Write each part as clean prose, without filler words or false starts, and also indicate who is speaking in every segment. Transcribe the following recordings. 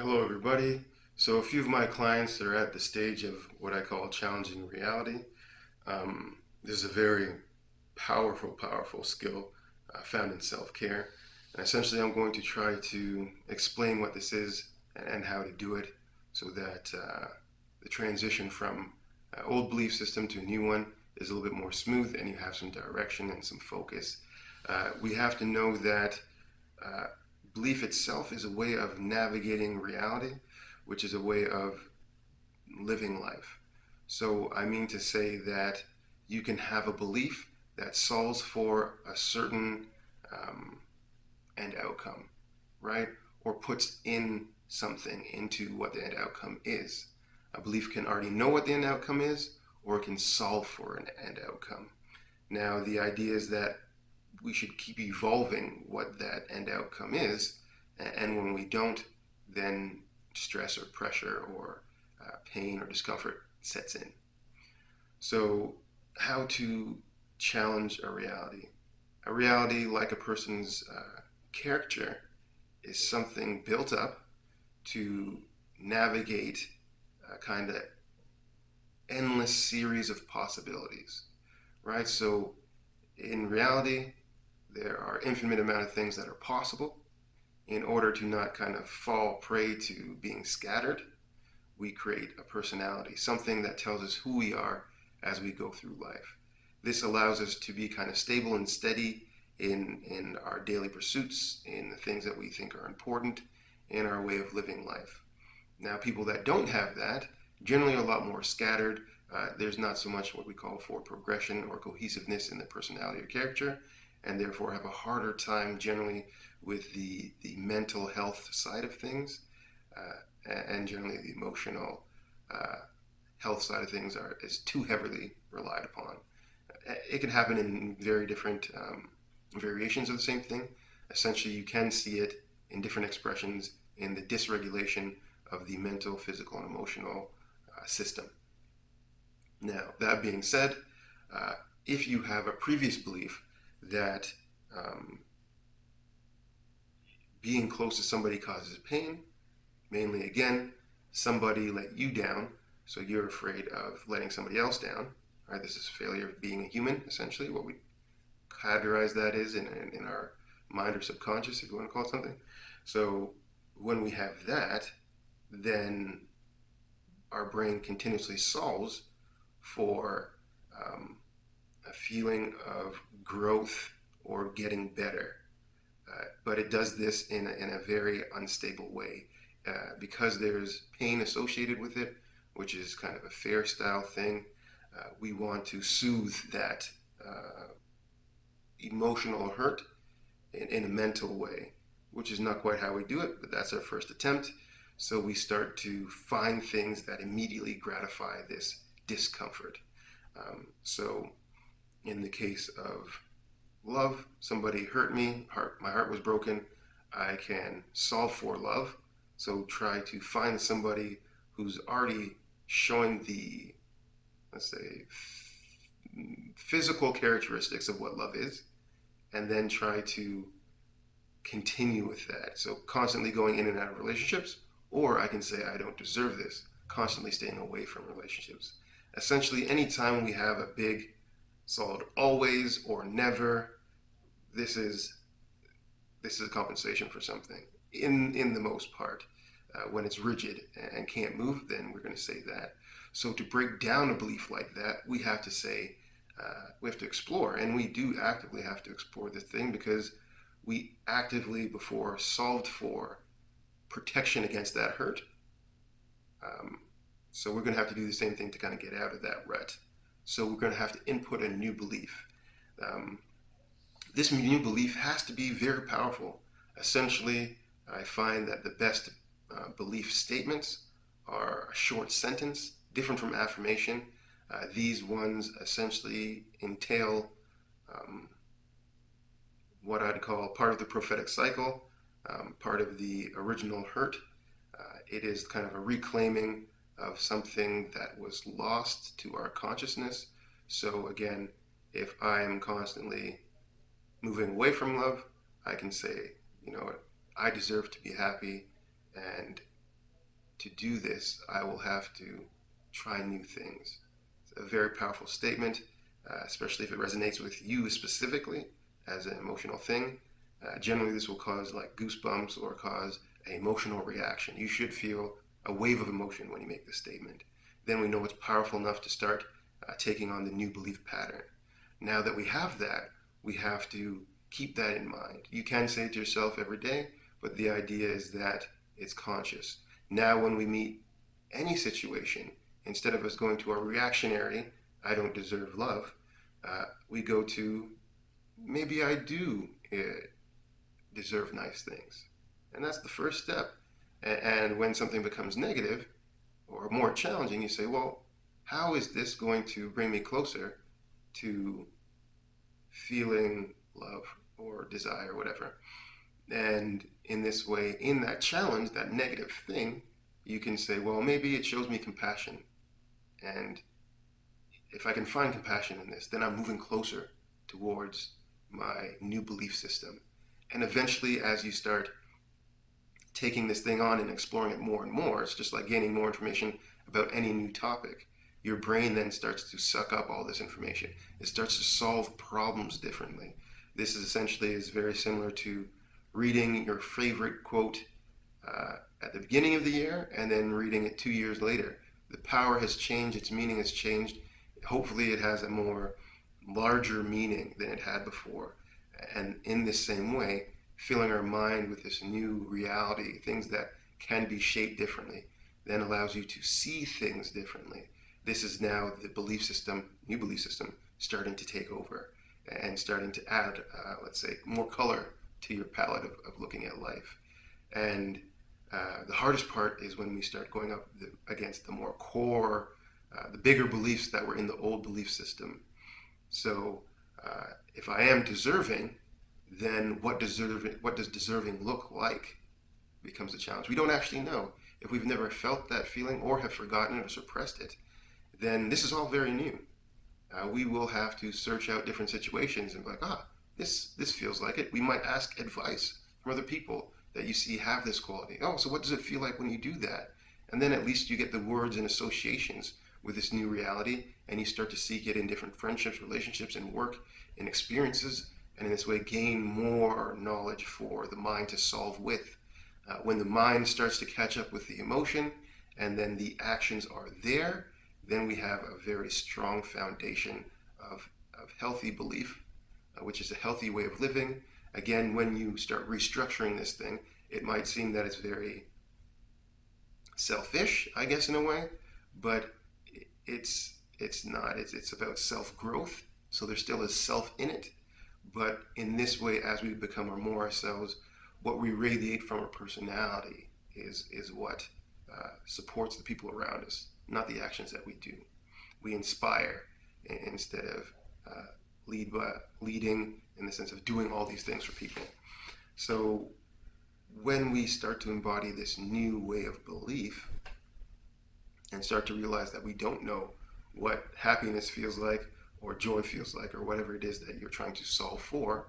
Speaker 1: Hello, everybody. So, a few of my clients are at the stage of what I call challenging reality. This is a very powerful skill found in self care. And essentially, I'm going to try to explain what this is and how to do it so that the transition from old belief system to a new one is a little bit more smooth and you have some direction and some focus. We have to know that uh, belief itself is a way of navigating reality, which is a way of living life. So I mean to say that you can have a belief that solves for a certain um, end outcome, right? Or puts in something into what the end outcome is. A belief can already know what the end outcome is, or it can solve for an end outcome. Now, the idea is that we should keep evolving what that end outcome is, and when we don't, then stress or pressure or pain or discomfort sets in. So, how to challenge a reality? A reality, like a person's character, is something built up to navigate a kind of endless series of possibilities, right? So, in reality, there are infinite amount of things that are possible. In order to not kind of fall prey to being scattered, we create a personality, something that tells us who we are as we go through life. This allows us to be kind of stable and steady in our daily pursuits, in the things that we think are important, in our way of living life. Now, people that don't have that generally are a lot more scattered. There's not so much what we call forward progression or cohesiveness in the personality or character, and therefore have a harder time generally with the mental health side of things, and generally the emotional uh, health side of things is too heavily relied upon. It can happen in very different variations of the same thing. Essentially, you can see it in different expressions in the dysregulation of the mental, physical, and emotional system. Now, that being said, uh, if you have a previous belief that um, being close to somebody causes pain, mainly again, somebody let you down, so you're afraid of letting somebody else down. Right? This is failure of being a human, essentially, what we categorize that is in our mind or subconscious, if you want to call it something. So when we have that, then our brain continuously solves for um, a feeling of growth or getting better. But it does this in a very unstable way because there's pain associated with it, which is kind of a fair style thing. We want to soothe that emotional hurt in a mental way, which is not quite how we do it, but that's our first attempt. So we start to find things that immediately gratify this discomfort. So in the case of love, somebody hurt me, my heart was broken, I can solve for love. So try to find somebody who's already showing the, let's say, physical characteristics of what love is, and then try to continue with that. So constantly going in and out of relationships, or I can say I don't deserve this, constantly staying away from relationships. Essentially, anytime we have a big solid always or never, this is this is compensation for something. In the most part, when it's rigid and can't move, then we're going to say that. So to break down a belief like that, we have to say we have to explore, and we do actively have to explore this thing because we actively before solved for protection against that hurt. Um, so we're going to have to do the same thing to kind of get out of that rut. So we're going to have to input a new belief. Um, this new belief has to be very powerful. Essentially, I find that the best belief statements are a short sentence, different from affirmation. These ones essentially entail um, what I'd call part of the prophetic cycle, part of the original hurt. It is kind of a reclaiming of something that was lost to our consciousness. So, again, if I am constantly moving away from love, I can say, you know, I deserve to be happy, and to do this, I will have to try new things. It's a very powerful statement, especially if it resonates with you specifically as an emotional thing. Generally, this will cause like goosebumps or cause an emotional reaction. You should feel a wave of emotion when you make this statement. Then we know it's powerful enough to start taking on the new belief pattern. Now that we have that, we have to keep that in mind. You can say it to yourself every day, but the idea is that it's conscious. Now, when we meet any situation, instead of us going to our reactionary, I don't deserve love, we go to, maybe I do deserve nice things. And that's the first step. And when something becomes negative or more challenging, you say, well, how is this going to bring me closer to feeling love or desire, whatever? And in this way, in that challenge, that negative thing, you can say, well, maybe it shows me compassion. And if I can find compassion in this, then I'm moving closer towards my new belief system. And eventually, as you start taking this thing on and exploring it more and more, it's just like gaining more information about any new topic. Your brain then starts to suck up all this information. It starts to solve problems differently. This is essentially is very similar to reading your favorite quote at the beginning of the year and then reading it 2 years later. The power has changed, its meaning has changed. Hopefully it has a more larger meaning than it had before. And in this same way, filling our mind with this new reality, things that can be shaped differently, then allows you to see things differently. This is now the belief system, new belief system, starting to take over and starting to add, let's say, more color to your palette of looking at life. And the hardest part is when we start going up against the more core, the bigger beliefs that were in the old belief system. So if I am deserving, then what does deserving look like becomes a challenge. We don't actually know. If we've never felt that feeling or have forgotten it or suppressed it, then this is all very new. We will have to search out different situations and be like, this feels like it. We might ask advice from other people that you see have this quality. Oh, so what does it feel like when you do that? And then at least you get the words and associations with this new reality, and you start to seek it in different friendships, relationships, and work and experiences, and in this way gain more knowledge for the mind to solve with. When the mind starts to catch up with the emotion and then the actions are there, then we have a very strong foundation of healthy belief, which is a healthy way of living. Again, when you start restructuring this thing, it might seem that it's very selfish, I guess, in a way, but it's not. It's about self-growth, so there still is self in it. But in this way, as we become more ourselves, what we radiate from our personality is what supports the people around us, not the actions that we do. We inspire instead of leading in the sense of doing all these things for people. So when we start to embody this new way of belief and start to realize that we don't know what happiness feels like or joy feels like or whatever it is that you're trying to solve for,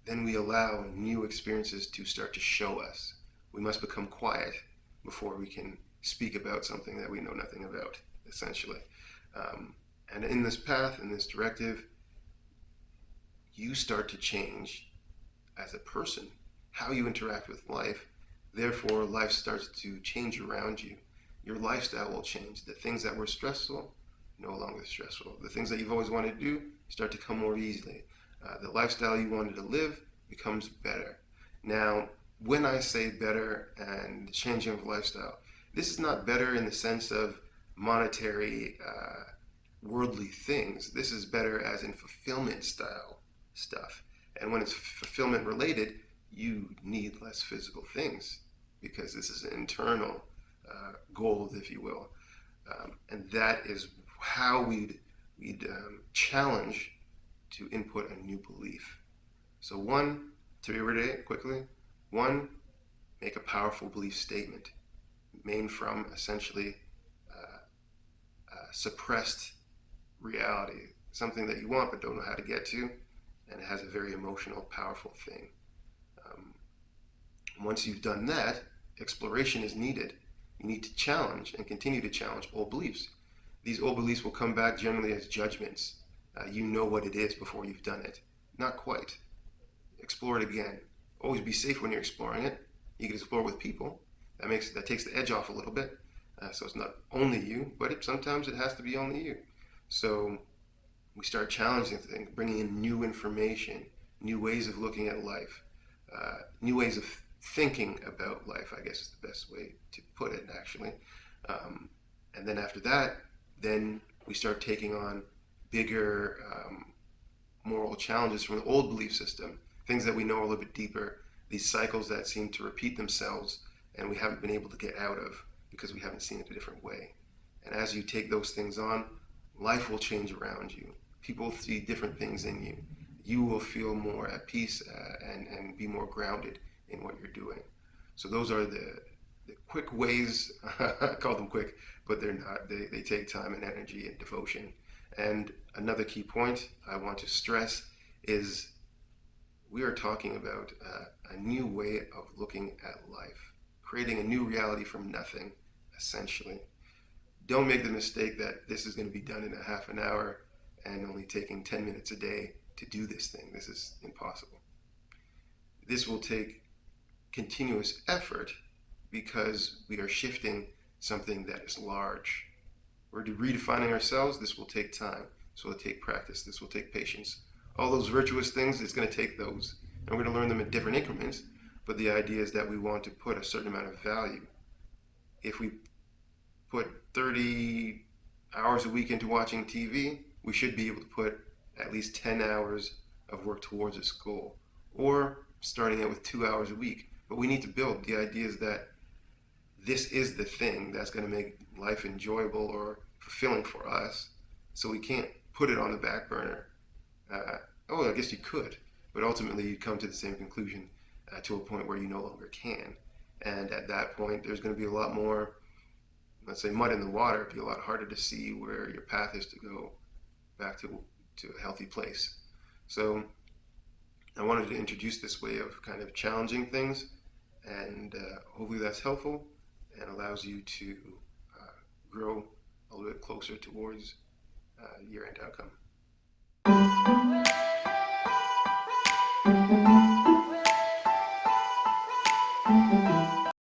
Speaker 1: then we allow new experiences to start to show us. We must become quiet before we can speak about something that we know nothing about, essentially. And in this path, in this directive, you start to change as a person, how you interact with life. Therefore, life starts to change around you. Your lifestyle will change. The things that were stressful, no longer stressful. The things that you've always wanted to do start to come more easily. The lifestyle you wanted to live becomes better. Now, when I say better and changing of lifestyle, this is not better in the sense of monetary, worldly things. This is better as in fulfillment style stuff. And when it's fulfillment related, you need less physical things because this is an internal goal, if you will. And that is how we'd challenge to input a new belief. So one, to reiterate quickly, one, make a powerful belief statement made from essentially suppressed reality, something that you want but don't know how to get to, and it has a very emotional, powerful thing. Once you've done that, exploration is needed. You need to challenge and continue to challenge old beliefs. These old beliefs will come back generally as judgments. You know what it is before you've done it. Not quite. Explore it again. Always be safe when you're exploring it. You can explore with people. That takes the edge off a little bit. So it's not only you, but sometimes it has to be only you. So we start challenging things, bringing in new information, new ways of looking at life, new ways of thinking about life, I guess is the best way to put it, actually. And then after that, then we start taking on bigger moral challenges from the old belief system, things that we know are a little bit deeper, these cycles that seem to repeat themselves and we haven't been able to get out of because we haven't seen it a different way. And as you take those things on, life will change around you. People will see different things in you. You will feel more at peace and be more grounded in what you're doing. So those are the quick ways. I call them quick, but they're not. They take time and energy and devotion. And another key point I want to stress is we are talking about a new way of looking at life, creating a new reality from nothing, essentially. Don't make the mistake that this is going to be done in a half an hour and only taking 10 minutes a day to do this thing. This is impossible. This will take continuous effort because we are shifting something that is large. We're redefining ourselves. This will take time. This will take practice. This will take patience. All those virtuous things, it's going to take those. And we're going to learn them in different increments. But the idea is that we want to put a certain amount of value. If we put 30 hours a week into watching TV, we should be able to put at least 10 hours of work towards this goal. Or starting out with 2 hours a week. But we need to build. The idea is that this is the thing that's going to make life enjoyable or fulfilling for us. So we can't put it on the back burner. I guess you could, but ultimately you come to the same conclusion to a point where you no longer can. And at that point, there's going to be a lot more, let's say, mud in the water. It'll be a lot harder to see where your path is to go back to a healthy place. So I wanted to introduce this way of kind of challenging things, and hopefully that's helpful and allows you to grow a little bit closer towards your end outcome.